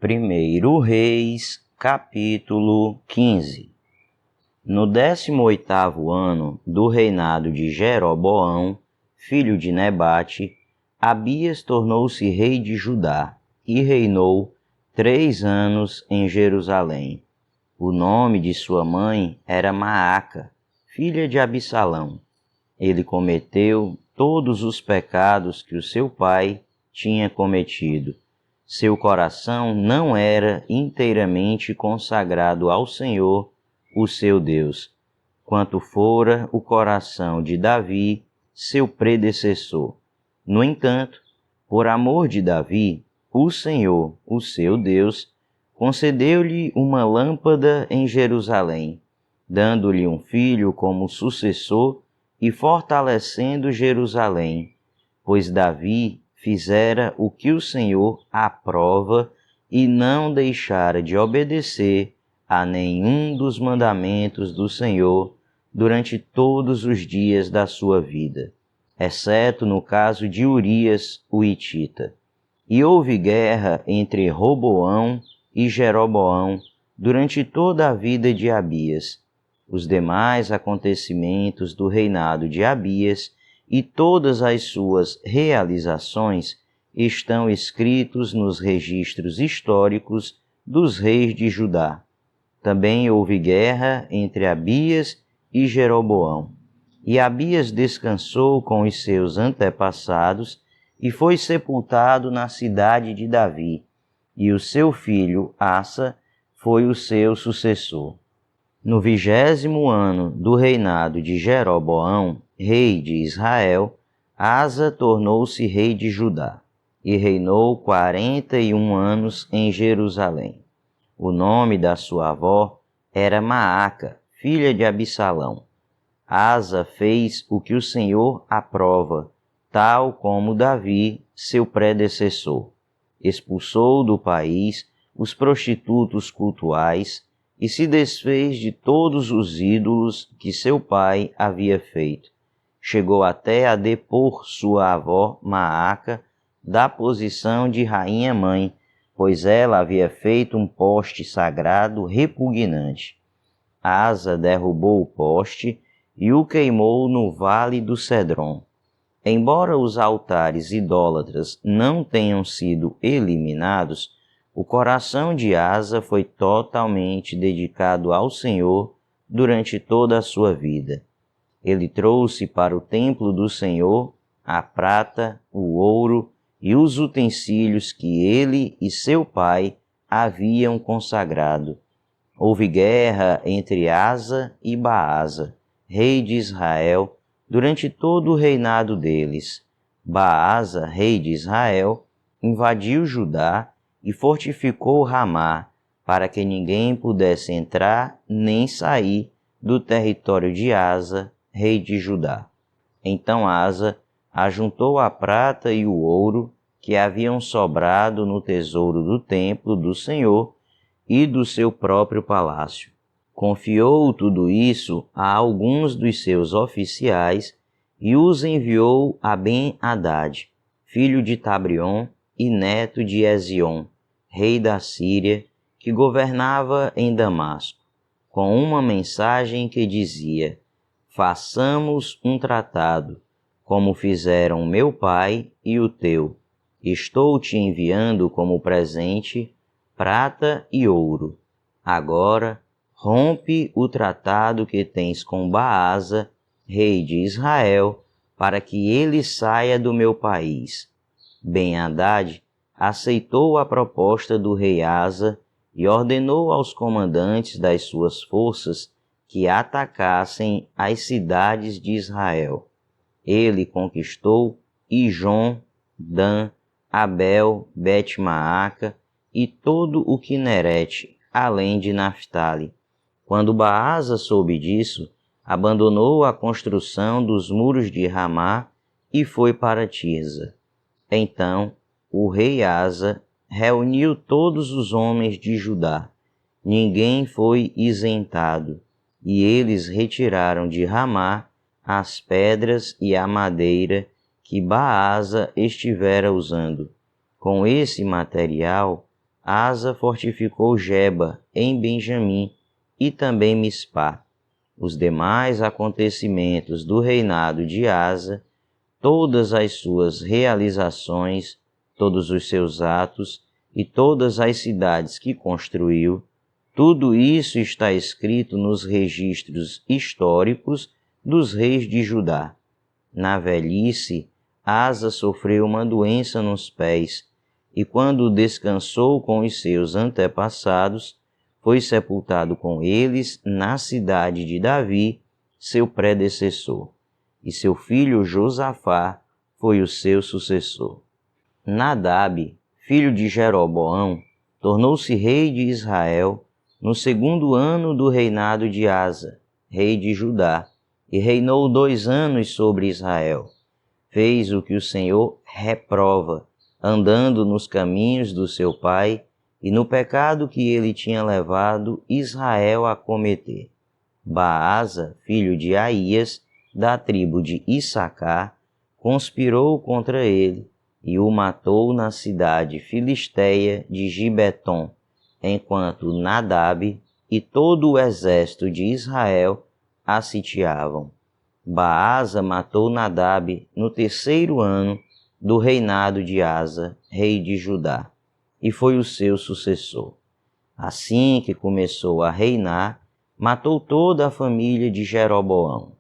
1 Reis, capítulo 15. No 18º ano do reinado de Jeroboão, filho de Nebate, Abias tornou-se rei de Judá e reinou 3 anos em Jerusalém. O nome de sua mãe era Maaca, filha de Absalão. Ele cometeu todos os pecados que o seu pai tinha cometido. Seu coração não era inteiramente consagrado ao Senhor, o seu Deus, quanto fora o coração de Davi, seu predecessor. No entanto, por amor de Davi, o Senhor, o seu Deus, concedeu-lhe uma lâmpada em Jerusalém, dando-lhe um filho como sucessor e fortalecendo Jerusalém, pois Davi fizera o que o Senhor aprova e não deixara de obedecer a nenhum dos mandamentos do Senhor durante todos os dias da sua vida, exceto no caso de Urias, o hitita. E houve guerra entre Roboão e Jeroboão durante toda a vida de Abias. Os demais acontecimentos do reinado de Abias e todas as suas realizações estão escritos nos registros históricos dos reis de Judá. Também houve guerra entre Abias e Jeroboão. E Abias descansou com os seus antepassados e foi sepultado na cidade de Davi, e o seu filho Asa foi o seu sucessor. No 20º ano do reinado de Jeroboão, rei de Israel, Asa tornou-se rei de Judá, e reinou 41 anos em Jerusalém. O nome da sua avó era Maaca, filha de Absalão. Asa fez o que o Senhor aprova, tal como Davi, seu predecessor. Expulsou do país os prostitutos cultuais e se desfez de todos os ídolos que seu pai havia feito. Chegou até a depor sua avó Maaca da posição de rainha-mãe, pois ela havia feito um poste sagrado repugnante. Asa derrubou o poste e o queimou no vale do Cedron. Embora os altares idólatras não tenham sido eliminados, o coração de Asa foi totalmente dedicado ao Senhor durante toda a sua vida. Ele trouxe para o templo do Senhor a prata, o ouro e os utensílios que ele e seu pai haviam consagrado. Houve guerra entre Asa e Baasa, rei de Israel, durante todo o reinado deles. Baasa, rei de Israel, invadiu Judá e fortificou Ramá, para que ninguém pudesse entrar nem sair do território de Asa, rei de Judá. Então Asa ajuntou a prata e o ouro que haviam sobrado no tesouro do templo do Senhor e do seu próprio palácio. Confiou tudo isso a alguns dos seus oficiais e os enviou a Ben-Hadad, filho de Tabrion e neto de Ezion, rei da Síria, que governava em Damasco, com uma mensagem que dizia: façamos um tratado, como fizeram meu pai e o teu. Estou te enviando como presente prata e ouro. Agora, rompe o tratado que tens com Baasa, rei de Israel, para que ele saia do meu país. Ben-Hadad aceitou a proposta do rei Asa e ordenou aos comandantes das suas forças que atacassem as cidades de Israel. Ele conquistou Ijon, Dan, Abel, Bet-Maaca e todo o Quinerete, além de Naftali. Quando Baasa soube disso, abandonou a construção dos muros de Ramá e foi para Tirza. Então, o rei Asa reuniu todos os homens de Judá. Ninguém foi isentado, e eles retiraram de Ramá as pedras e a madeira que Baasa estivera usando. Com esse material, Asa fortificou Geba em Benjamim e também Mispá. Os demais acontecimentos do reinado de Asa, todas as suas realizações, todos os seus atos e todas as cidades que construiu, tudo isso está escrito nos registros históricos dos reis de Judá. Na velhice, Asa sofreu uma doença nos pés, e quando descansou com os seus antepassados, foi sepultado com eles na cidade de Davi, seu predecessor, e seu filho Josafá foi o seu sucessor. Nadab, filho de Jeroboão, tornou-se rei de Israel no 2º ano do reinado de Asa, rei de Judá, e reinou 2 anos sobre Israel. Fez o que o Senhor reprova, andando nos caminhos do seu pai e no pecado que ele tinha levado Israel a cometer. Baasa, filho de Aías, da tribo de Issacar, conspirou contra ele e o matou na cidade filisteia de Gibeton, enquanto Nadab e todo o exército de Israel a sitiavam. Baasa matou Nadab no 3º ano do reinado de Asa, rei de Judá, e foi o seu sucessor. Assim que começou a reinar, matou toda a família de Jeroboão.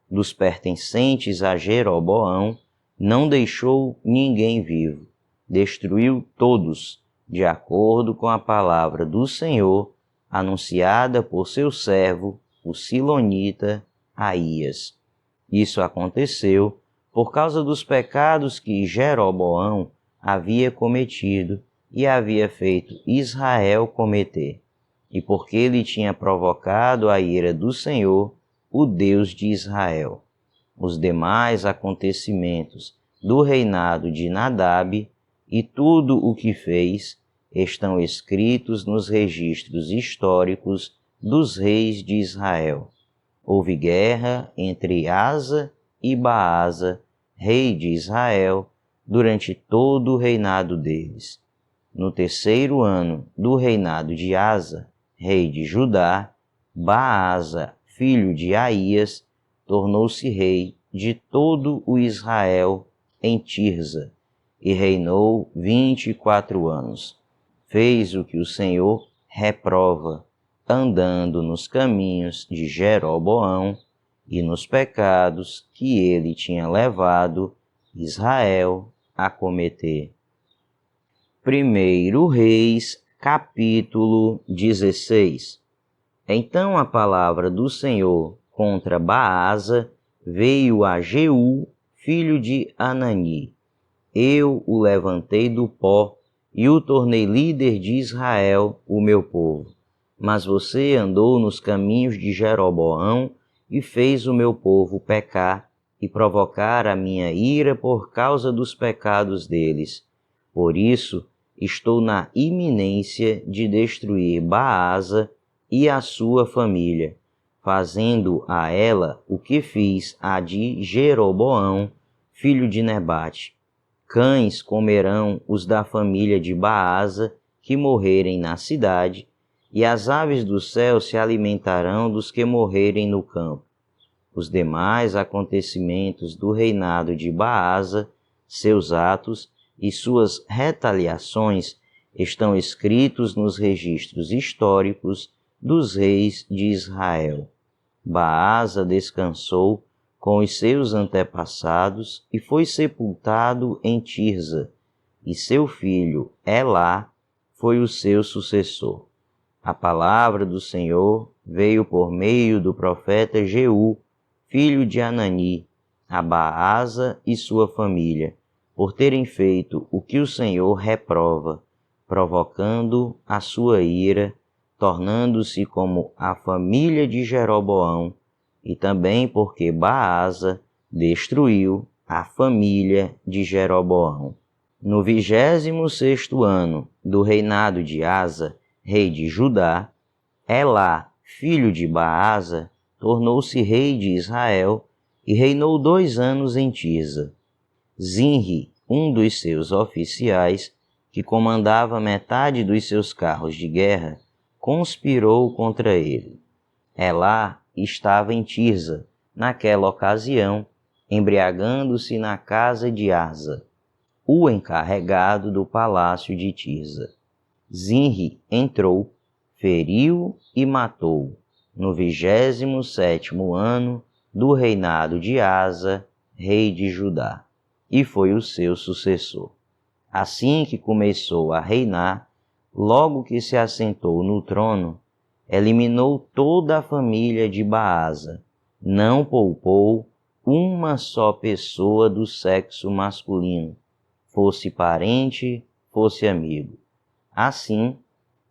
Dos pertencentes a Jeroboão, não deixou ninguém vivo. Destruiu todos, de acordo com a palavra do Senhor, anunciada por seu servo, o silonita Aías. Isso aconteceu por causa dos pecados que Jeroboão havia cometido e havia feito Israel cometer, e porque ele tinha provocado a ira do Senhor, o Deus de Israel. Os demais acontecimentos do reinado de Nadab e tudo o que fez estão escritos nos registros históricos dos reis de Israel. Houve guerra entre Asa e Baasa, rei de Israel, durante todo o reinado deles. No 3º ano do reinado de Asa, rei de Judá, Baasa, filho de Aías, tornou-se rei de todo o Israel em Tirza, e reinou 24 anos. Fez o que o Senhor reprova, andando nos caminhos de Jeroboão e nos pecados que ele tinha levado Israel a cometer. 1 Reis, capítulo 16. Então a palavra do Senhor contra Baasa veio a Jeú, filho de Anani. Eu o levantei do pó e o tornei líder de Israel, o meu povo. Mas você andou nos caminhos de Jeroboão e fez o meu povo pecar e provocar a minha ira por causa dos pecados deles. Por isso, estou na iminência de destruir Baasa e a sua família, fazendo a ela o que fiz a de Jeroboão, filho de Nebate. Cães comerão os da família de Baasa que morrerem na cidade, e as aves do céu se alimentarão dos que morrerem no campo. Os demais acontecimentos do reinado de Baasa, seus atos e suas retaliações estão escritos nos registros históricos dos reis de Israel. Baasa descansou com os seus antepassados e foi sepultado em Tirza, e seu filho Elá foi o seu sucessor. A palavra do Senhor veio por meio do profeta Jeú, filho de Anani, a Baasa e sua família, por terem feito o que o Senhor reprova, provocando a sua ira, tornando-se como a família de Jeroboão, e também porque Baasa destruiu a família de Jeroboão. No 26º ano do reinado de Asa, rei de Judá, Elá, filho de Baasa, tornou-se rei de Israel e reinou 2 anos em Tirza. Zinri, um dos seus oficiais, que comandava metade dos seus carros de guerra, conspirou contra ele. Elá estava em Tirza, naquela ocasião, embriagando-se na casa de Arza, o encarregado do palácio de Tirza. Zinri entrou, feriu e matou, no 27º ano do reinado de Asa, rei de Judá, e foi o seu sucessor. Assim que começou a reinar, logo que se assentou no trono, eliminou toda a família de Baasa, não poupou uma só pessoa do sexo masculino, fosse parente, fosse amigo. Assim,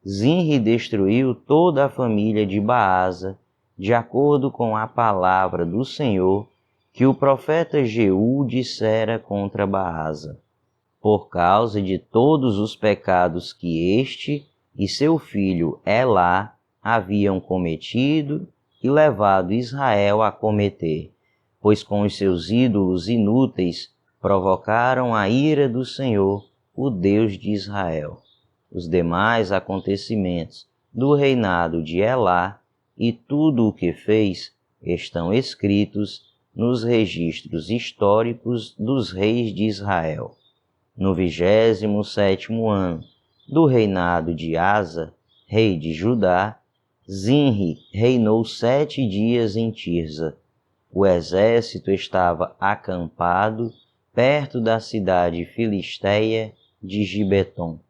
Zinri destruiu toda a família de Baasa, de acordo com a palavra do Senhor que o profeta Jeú dissera contra Baasa, por causa de todos os pecados que este e seu filho Elá haviam cometido e levado Israel a cometer, pois com os seus ídolos inúteis provocaram a ira do Senhor, o Deus de Israel. Os demais acontecimentos do reinado de Elá e tudo o que fez estão escritos nos registros históricos dos reis de Israel. No 27º ano do reinado de Asa, rei de Judá, Zinri reinou 7 dias em Tirza. O exército estava acampado perto da cidade filisteia de Gibeton.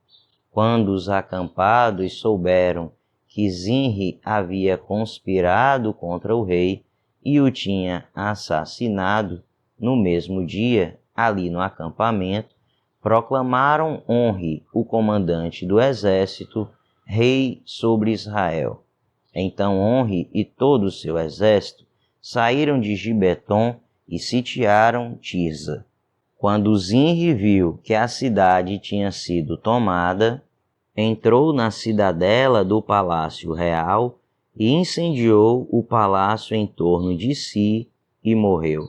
Quando os acampados souberam que Zinri havia conspirado contra o rei e o tinha assassinado, no mesmo dia, ali no acampamento, proclamaram Onri, o comandante do exército, rei sobre Israel. Então Onri e todo o seu exército saíram de Gibeton e sitiaram Tirza. Quando Zinri viu que a cidade tinha sido tomada, entrou na cidadela do palácio real e incendiou o palácio em torno de si e morreu.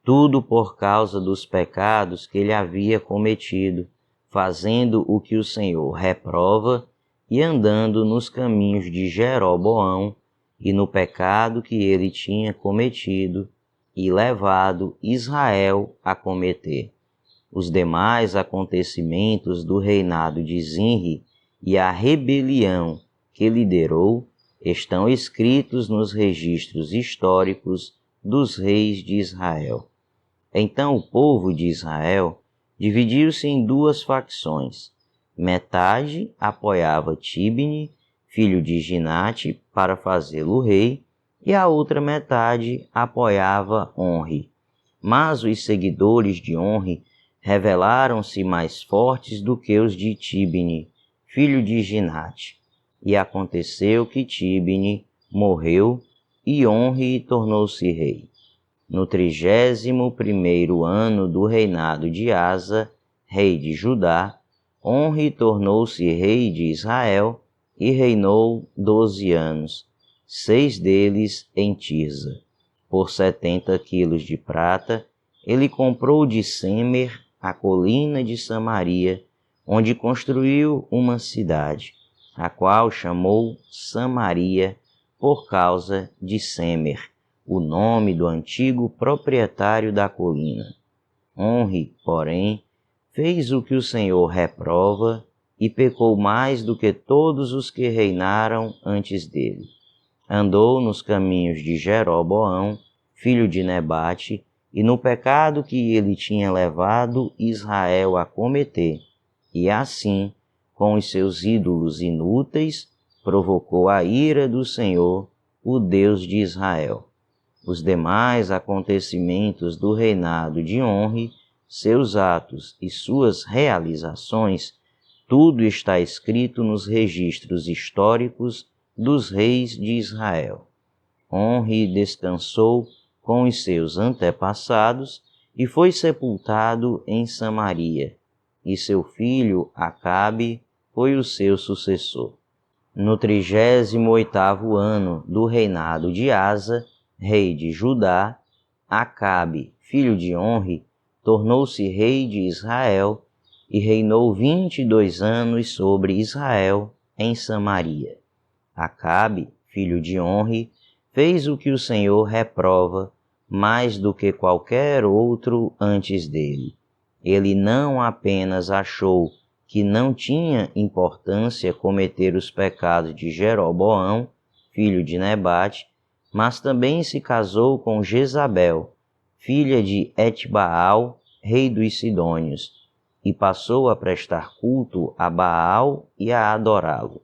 Tudo por causa dos pecados que ele havia cometido, fazendo o que o Senhor reprova e andando nos caminhos de Jeroboão e no pecado que ele tinha cometido e levado Israel a cometer. Os demais acontecimentos do reinado de Zinri e a rebelião que liderou estão escritos nos registros históricos dos reis de Israel. Então o povo de Israel dividiu-se em 2 facções. Metade apoiava Tibni, filho de Ginate, para fazê-lo rei, e a outra metade apoiava Onri. Mas os seguidores de Onri revelaram-se mais fortes do que os de Tibni, filho de Ginate. E aconteceu que Tibni morreu e Onri tornou-se rei. No 31º ano do reinado de Asa, rei de Judá, Onri tornou-se rei de Israel e reinou 12 anos, 6 deles em Tirza. Por 70 quilos de prata, ele comprou de Semer a colina de Samaria, onde construiu uma cidade, a qual chamou Samaria por causa de Semer, o nome do antigo proprietário da colina. Onri, porém, fez o que o Senhor reprova e pecou mais do que todos os que reinaram antes dele. Andou nos caminhos de Jeroboão, filho de Nebate, e no pecado que ele tinha levado Israel a cometer, e assim, com os seus ídolos inúteis, provocou a ira do Senhor, o Deus de Israel. Os demais acontecimentos do reinado de Onri, seus atos e suas realizações, tudo está escrito nos registros históricos dos reis de Israel. Onri descansou com os seus antepassados e foi sepultado em Samaria, e seu filho Acabe foi o seu sucessor. No 38º ano do reinado de Asa, rei de Judá, Acabe, filho de Onri, tornou-se rei de Israel e reinou 22 anos sobre Israel em Samaria. Acabe, filho de Onre, fez o que o Senhor reprova, mais do que qualquer outro antes dele. Ele não apenas achou que não tinha importância cometer os pecados de Jeroboão, filho de Nebate, mas também se casou com Jezabel, filha de Etbaal, rei dos Sidônios, e passou a prestar culto a Baal e a adorá-lo.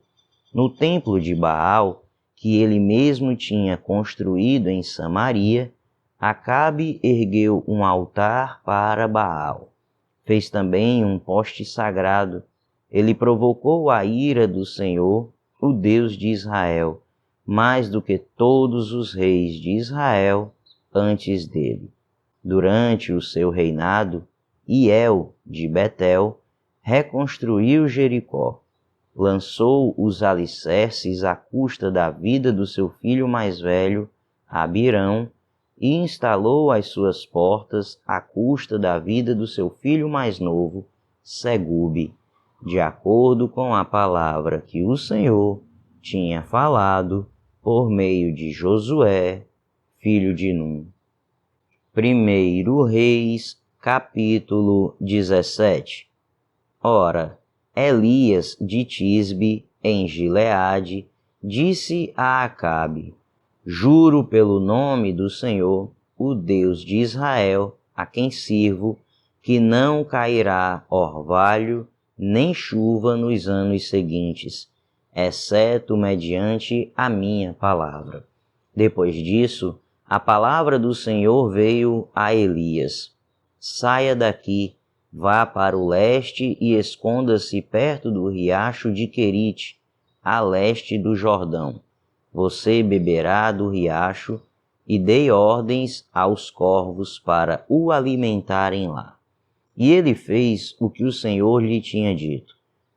No templo de Baal, que ele mesmo tinha construído em Samaria, Acabe ergueu um altar para Baal. Fez também um poste sagrado. Ele provocou a ira do Senhor, o Deus de Israel, mais do que todos os reis de Israel antes dele. Durante o seu reinado, Hiel de Betel reconstruiu Jericó, lançou os alicerces à custa da vida do seu filho mais velho, Abirão, e instalou as suas portas à custa da vida do seu filho mais novo, Segube, de acordo com a palavra que o Senhor tinha falado por meio de Josué, filho de Num. 1 Reis, capítulo 17. Ora, Elias de Tisbe, em Gileade, disse a Acabe: Juro pelo nome do Senhor, o Deus de Israel, a quem sirvo, que não cairá orvalho nem chuva nos anos seguintes, exceto mediante a minha palavra. Depois disso, a palavra do Senhor veio a Elias: Saia daqui, vá para o leste e esconda-se perto do riacho de Querite, a leste do Jordão. Você beberá do riacho, e dei ordens aos corvos para o alimentarem lá. E ele fez o que o Senhor lhe tinha dito.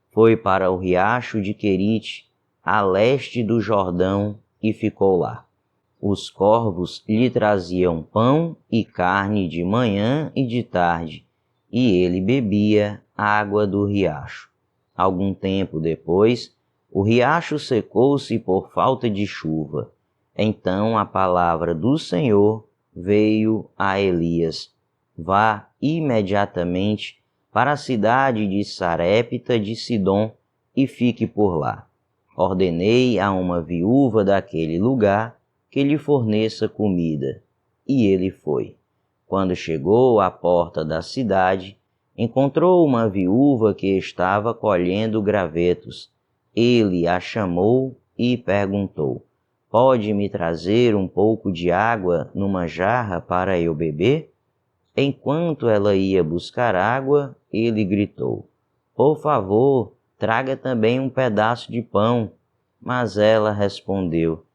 Foi para o riacho de Querite, a leste do Jordão, e ficou lá. Os corvos lhe traziam pão e carne de manhã e de tarde, e ele bebia água do riacho. Algum tempo depois, o riacho secou-se por falta de chuva. Então a palavra do Senhor veio a Elias: Vá imediatamente para a cidade de Sarepta de Sidom e fique por lá. Ordenei a uma viúva daquele lugar que lhe forneça comida. E ele foi. Quando chegou à porta da cidade, encontrou uma viúva que estava colhendo gravetos. Ele a chamou e perguntou: Pode me trazer um pouco de água numa jarra para eu beber? Enquanto ela ia buscar água, ele gritou: Por favor, traga também um pedaço de pão. Mas ela respondeu: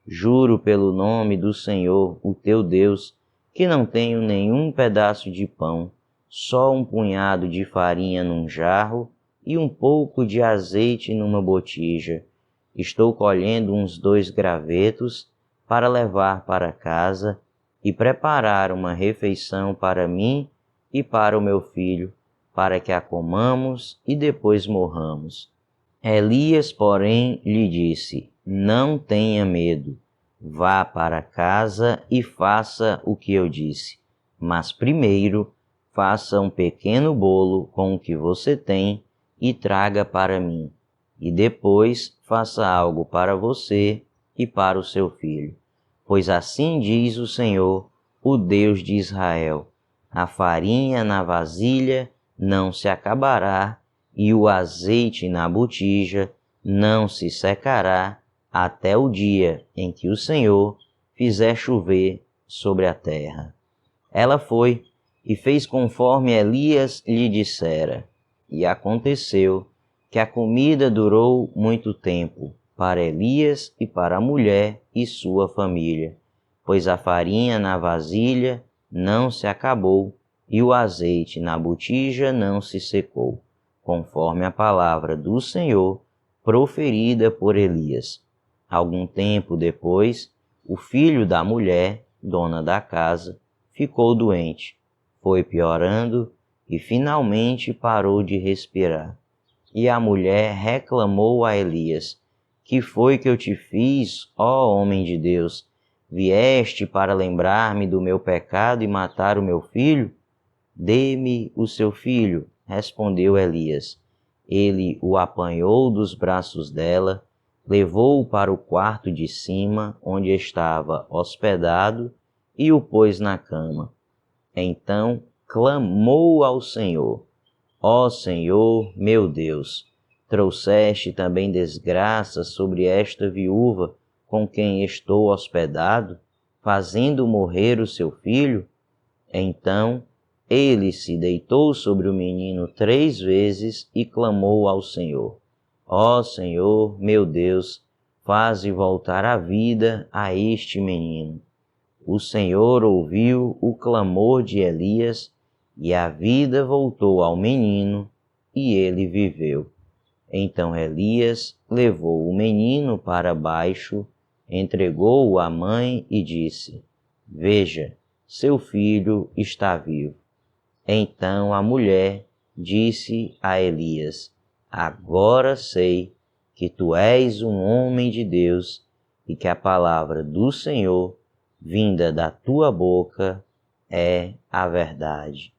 Juro pelo nome do Senhor, o teu Deus, que não tenho nenhum pedaço de pão, só um punhado de farinha num jarro e um pouco de azeite numa botija. Estou colhendo uns 2 gravetos para levar para casa e preparar uma refeição para mim e para o meu filho, para que a comamos e depois morramos. Elias, porém, lhe disse: Não tenha medo. Vá para casa e faça o que eu disse. Mas primeiro, faça um pequeno bolo com o que você tem e traga para mim. E depois faça algo para você e para o seu filho. Pois assim diz o Senhor, o Deus de Israel: a farinha na vasilha não se acabará, e o azeite na botija não se secará, até o dia em que o Senhor fizer chover sobre a terra. Ela foi e fez conforme Elias lhe dissera. E aconteceu que a comida durou muito tempo para Elias e para a mulher e sua família, pois a farinha na vasilha não se acabou e o azeite na botija não se secou, conforme a palavra do Senhor proferida por Elias. Algum tempo depois, o filho da mulher, dona da casa, ficou doente. Foi piorando e finalmente parou de respirar. E a mulher reclamou a Elias: Que foi que eu te fiz, ó homem de Deus? Vieste para lembrar-me do meu pecado e matar o meu filho? Dê-me o seu filho, respondeu Elias. Ele o apanhou dos braços dela, levou-o para o quarto de cima, onde estava hospedado, e o pôs na cama. Então clamou ao Senhor: Ó Senhor, meu Deus, trouxeste também desgraça sobre esta viúva com quem estou hospedado, fazendo morrer o seu filho? Então ele se deitou sobre o menino 3 vezes e clamou ao Senhor: Ó Senhor, meu Deus, faze voltar a vida a este menino. O Senhor ouviu o clamor de Elias, e a vida voltou ao menino, e ele viveu. Então Elias levou o menino para baixo, entregou-o à mãe e disse: Veja, seu filho está vivo. Então a mulher disse a Elias: Agora sei que tu és um homem de Deus e que a palavra do Senhor, vinda da tua boca, é a verdade.